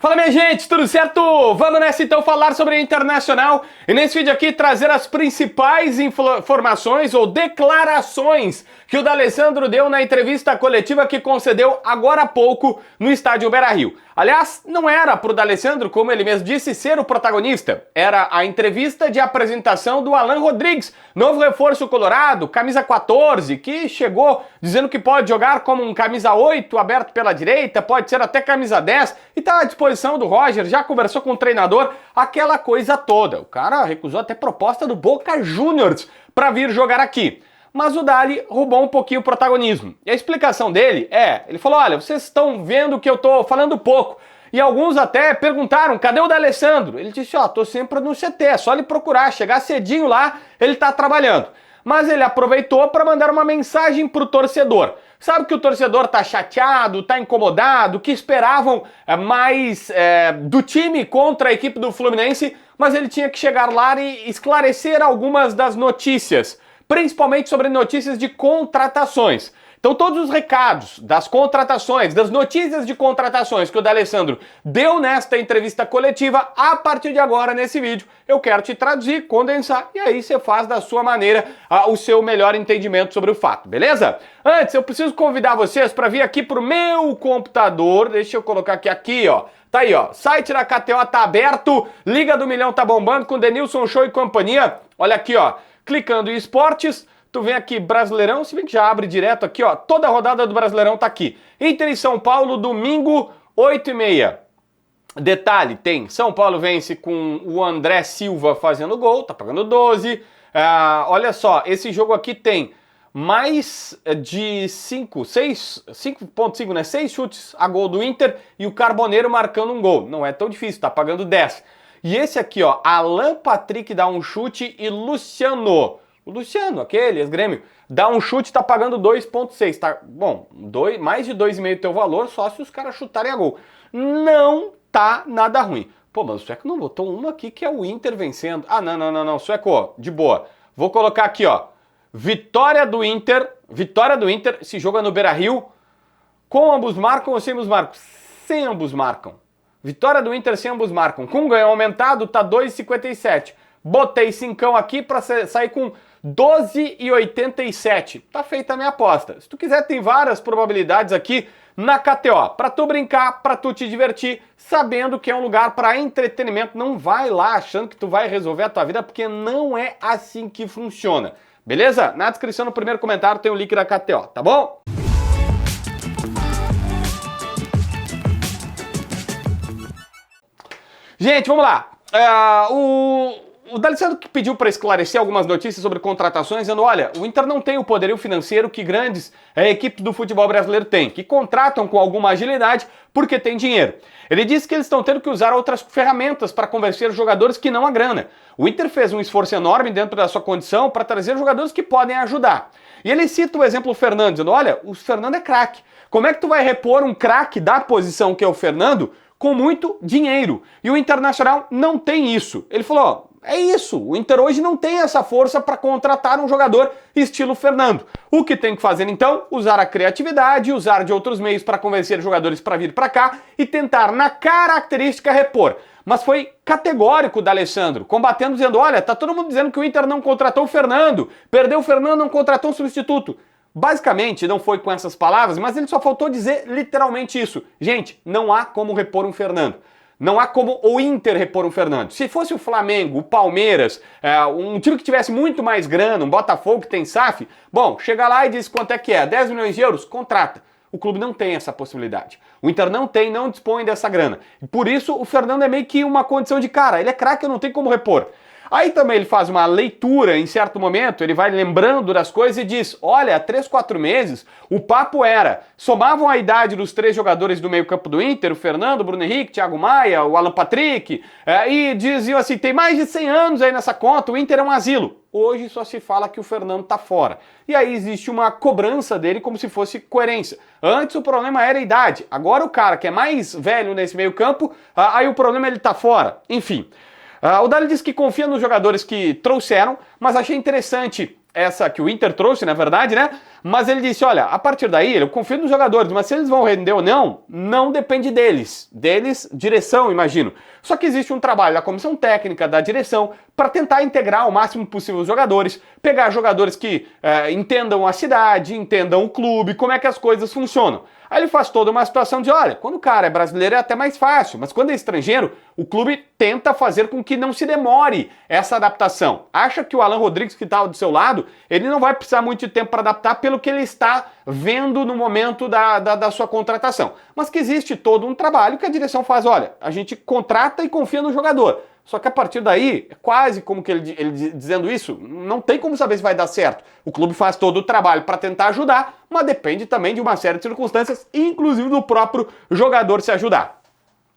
Fala minha gente, tudo certo? Vamos nessa então falar sobre a Internacional e nesse vídeo aqui trazer as principais informações ou declarações que o D'Alessandro deu na entrevista coletiva que concedeu agora há pouco no estádio Beira-Rio. Aliás, não era pro D'Alessandro, como ele mesmo disse, ser o protagonista. Era a entrevista de apresentação do Alan Rodrigues, novo reforço colorado, camisa 14, que chegou dizendo que pode jogar como um camisa 8 aberto pela direita, pode ser até camisa 10 e tá à disposição do Roger, já conversou com o treinador, aquela coisa toda. O cara recusou até proposta do Boca Juniors para vir jogar aqui. Mas o Dali roubou um pouquinho o protagonismo. E a explicação dele ele falou, olha, vocês estão vendo que eu tô falando pouco. E alguns até perguntaram, cadê o D'Alessandro? Ele disse, tô sempre no CT, é só ele procurar, chegar cedinho lá, ele tá trabalhando. Mas ele aproveitou para mandar uma mensagem pro torcedor. Sabe que o torcedor tá chateado, tá incomodado, que esperavam mais do time contra a equipe do Fluminense, mas ele tinha que chegar lá e esclarecer algumas das notícias, principalmente sobre notícias de contratações. Então todos os recados das contratações, das notícias de contratações que o D'Alessandro deu nesta entrevista coletiva, a partir de agora nesse vídeo, eu quero te traduzir, condensar, e aí você faz da sua maneira o seu melhor entendimento sobre o fato, beleza? Antes, eu preciso convidar vocês para vir aqui pro meu computador, deixa eu colocar aqui, ó. Tá aí, ó, site da KTO tá aberto, Liga do Milhão tá bombando com Denilson Show e companhia, olha aqui, ó, clicando em esportes, tu vem aqui, Brasileirão, se bem que já abre direto aqui, ó, toda a rodada do Brasileirão tá aqui. Inter e São Paulo, domingo, 8h30. Detalhe, tem São Paulo vence com o André Silva fazendo gol, tá pagando 12. Olha só, esse jogo aqui tem mais de 5.5, né? 6 chutes a gol do Inter e o Carboneiro marcando um gol. Não é tão difícil, tá pagando 10. E esse aqui, ó, Alan Patrick dá um chute e Luciano, aquele ex-grêmio, dá um chute, tá pagando 2.6, tá? Bom, mais de 2,5 teu valor, só se os caras chutarem a gol. Não tá nada ruim. Pô, mas o Sueco não botou uma aqui que é o Inter vencendo. Não, Sueco, de boa. Vou colocar aqui, ó, vitória do Inter, se joga no Beira-Rio, com ambos marcam ou sem ambos marcam? Sem ambos marcam. Vitória do Inter sem ambos marcam. Com ganho aumentado, tá 2,57. Botei 5 aqui pra sair com 12,87. Tá feita a minha aposta. Se tu quiser, tem várias probabilidades aqui na KTO. Pra tu brincar, pra tu te divertir, sabendo que é um lugar pra entretenimento. Não vai lá achando que tu vai resolver a tua vida, porque não é assim que funciona. Beleza? Na descrição, no primeiro comentário, tem o link da KTO, tá bom? Gente, vamos lá. O D'Alessandro que pediu para esclarecer algumas notícias sobre contratações, dizendo, olha, o Inter não tem o poderio financeiro que grandes equipes do futebol brasileiro têm, que contratam com alguma agilidade porque tem dinheiro. Ele disse que eles estão tendo que usar outras ferramentas para convencer jogadores que não a grana. O Inter fez um esforço enorme dentro da sua condição para trazer jogadores que podem ajudar. E ele cita o exemplo do Fernando, dizendo, olha, o Fernando é craque. Como é que tu vai repor um craque da posição que é o Fernando com muito dinheiro? E o Internacional não tem isso. Ele falou, é isso, o Inter hoje não tem essa força para contratar um jogador estilo Fernando. O que tem que fazer então? Usar a criatividade, usar de outros meios para convencer jogadores para vir para cá e tentar na característica repor. Mas foi categórico o D'Alessandro, combatendo, dizendo, olha, tá todo mundo dizendo que o Inter não contratou o Fernando, perdeu o Fernando, não contratou um substituto. Basicamente, não foi com essas palavras, mas ele só faltou dizer literalmente isso. Gente, não há como repor um Fernando. Não há como o Inter repor um Fernando. Se fosse o Flamengo, o Palmeiras, um time que tivesse muito mais grana, um Botafogo que tem SAF, bom, chega lá e diz quanto é que é, 10 milhões de euros, contrata. O clube não tem essa possibilidade. O Inter não dispõe dessa grana. E por isso o Fernando é meio que uma condição de cara, ele é craque, não tem como repor. Aí também ele faz uma leitura em certo momento, ele vai lembrando das coisas e diz, olha, há 3, 4 meses, o papo era, somavam a idade dos 3 jogadores do meio campo do Inter, o Fernando, o Bruno Henrique, Thiago Maia, o Alan Patrick, e diziam assim, tem mais de 100 anos aí nessa conta, o Inter é um asilo. Hoje só se fala que o Fernando tá fora. E aí existe uma cobrança dele como se fosse coerência. Antes o problema era a idade, agora o cara que é mais velho nesse meio campo, aí o problema é ele tá fora. Enfim. O Dali disse que confia nos jogadores que trouxeram, mas achei interessante essa que o Inter trouxe, na verdade, né? Mas ele disse, olha, a partir daí, eu confio nos jogadores, mas se eles vão render ou não, não depende deles. Deles, direção, imagino. Só que existe um trabalho da comissão técnica, da direção, para tentar integrar o máximo possível os jogadores, pegar jogadores que entendam a cidade, entendam o clube, como é que as coisas funcionam. Aí ele faz toda uma situação de, olha, quando o cara é brasileiro é até mais fácil, mas quando é estrangeiro, o clube tenta fazer com que não se demore essa adaptação. Acha que o Alan Rodrigues, que está do seu lado, ele não vai precisar muito de tempo para adaptar pelo que ele está vendo no momento da sua contratação. Mas que existe todo um trabalho que a direção faz, olha, a gente contrata e confia no jogador. Só que a partir daí, é quase como que ele dizendo isso, não tem como saber se vai dar certo. O clube faz todo o trabalho para tentar ajudar, mas depende também de uma série de circunstâncias, inclusive do próprio jogador se ajudar.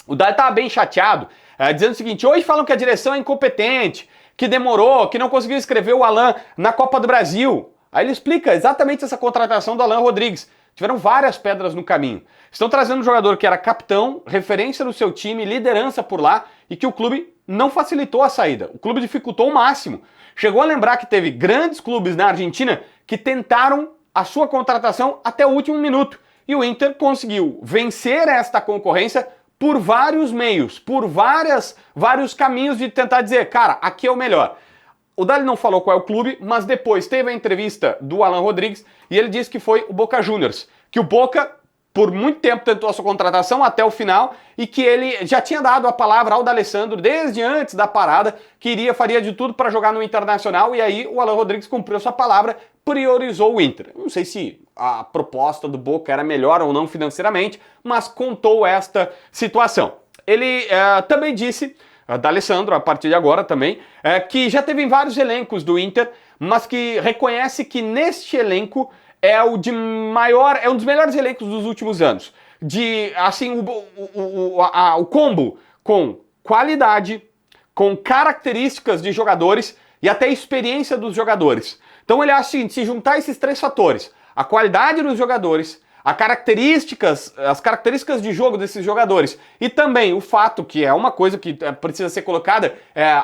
O Dali estava bem chateado, dizendo o seguinte, hoje falam que a direção é incompetente, que demorou, que não conseguiu escrever o Alan na Copa do Brasil. Aí ele explica exatamente essa contratação do Alan Rodrigues. Tiveram várias pedras no caminho. Estão trazendo um jogador que era capitão, referência no seu time, liderança por lá, e que o clube não facilitou a saída. O clube dificultou o máximo. Chegou a lembrar que teve grandes clubes na Argentina que tentaram a sua contratação até o último minuto. E o Inter conseguiu vencer esta concorrência por vários meios, por vários caminhos de tentar dizer, cara, aqui é o melhor. O Dali não falou qual é o clube, mas depois teve a entrevista do Alan Rodrigues e ele disse que foi o Boca Juniors, que o Boca por muito tempo tentou a sua contratação até o final e que ele já tinha dado a palavra ao D'Alessandro desde antes da parada que faria de tudo para jogar no Internacional e aí o Alan Rodrigues cumpriu sua palavra, priorizou o Inter. Não sei se a proposta do Boca era melhor ou não financeiramente, mas contou esta situação. Ele também disse, D'Alessandro, a partir de agora também, que já teve em vários elencos do Inter, mas que reconhece que neste elenco é um dos melhores elencos dos últimos anos. O combo com qualidade, com características de jogadores e até experiência dos jogadores. Então ele acha o seguinte, se juntar esses três fatores, a qualidade dos jogadores, as características de jogo desses jogadores e também o fato, que é uma coisa que precisa ser colocada,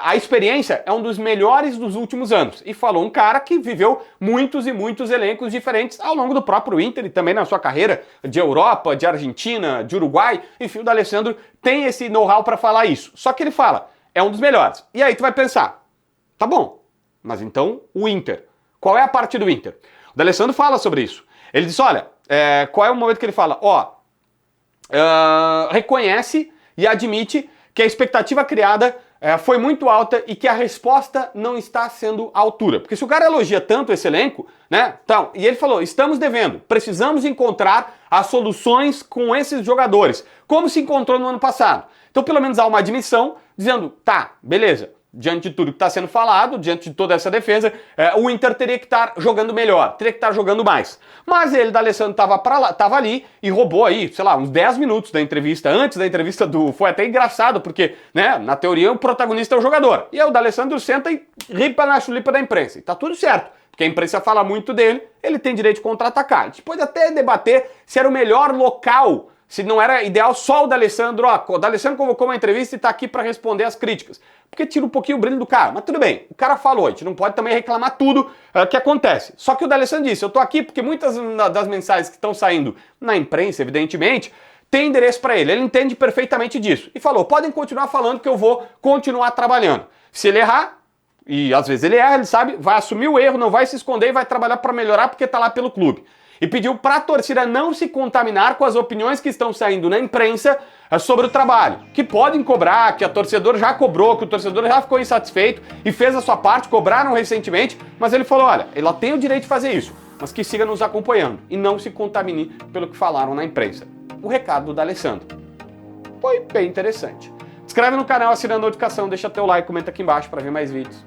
a experiência é um dos melhores dos últimos anos. E falou um cara que viveu muitos e muitos elencos diferentes ao longo do próprio Inter e também na sua carreira de Europa, de Argentina, de Uruguai. Enfim, o D'Alessandro tem esse know-how para falar isso. Só que ele fala, é um dos melhores. E aí tu vai pensar, tá bom, mas então o Inter. Qual é a parte do Inter? O D'Alessandro fala sobre isso. Ele diz, olha, qual é o momento que ele fala? Reconhece e admite que a expectativa criada foi muito alta e que a resposta não está sendo à altura. Porque se o cara elogia tanto esse elenco, né? Então, e ele falou, estamos devendo, precisamos encontrar as soluções com esses jogadores, como se encontrou no ano passado. Então, pelo menos há uma admissão dizendo, tá, beleza. Diante de tudo que está sendo falado, diante de toda essa defesa, o Inter teria que estar jogando melhor, teria que estar jogando mais. Mas ele, D'Alessandro, estava ali e roubou aí, sei lá, uns 10 minutos da entrevista. Antes da entrevista foi até engraçado, porque, né, na teoria o protagonista é o jogador. E aí o D'Alessandro senta e ripa na chulipa da imprensa. E tá tudo certo, porque a imprensa fala muito dele, ele tem direito de contra-atacar. A gente pode até debater se era o melhor local, se não era ideal só o D'Alessandro, o D'Alessandro convocou uma entrevista e está aqui para responder as críticas. Porque tira um pouquinho o brilho do cara. Mas tudo bem, o cara falou, a gente não pode também reclamar tudo que acontece. Só que o D'Alessandro disse, eu tô aqui porque muitas das mensagens que estão saindo na imprensa, evidentemente, tem endereço para ele. Ele entende perfeitamente disso. E falou, podem continuar falando que eu vou continuar trabalhando. Se ele errar, e às vezes ele erra, ele sabe, vai assumir o erro, não vai se esconder e vai trabalhar para melhorar porque tá lá pelo clube. E pediu para a torcida não se contaminar com as opiniões que estão saindo na imprensa sobre o trabalho. Que podem cobrar, que a torcedor já cobrou, que o torcedor já ficou insatisfeito e fez a sua parte, cobraram recentemente, mas ele falou, olha, ela tem o direito de fazer isso, mas que siga nos acompanhando e não se contamine pelo que falaram na imprensa. O recado do D'Alessandro. Foi bem interessante. Se inscreve no canal, assina a notificação, deixa teu like, comenta aqui embaixo para ver mais vídeos.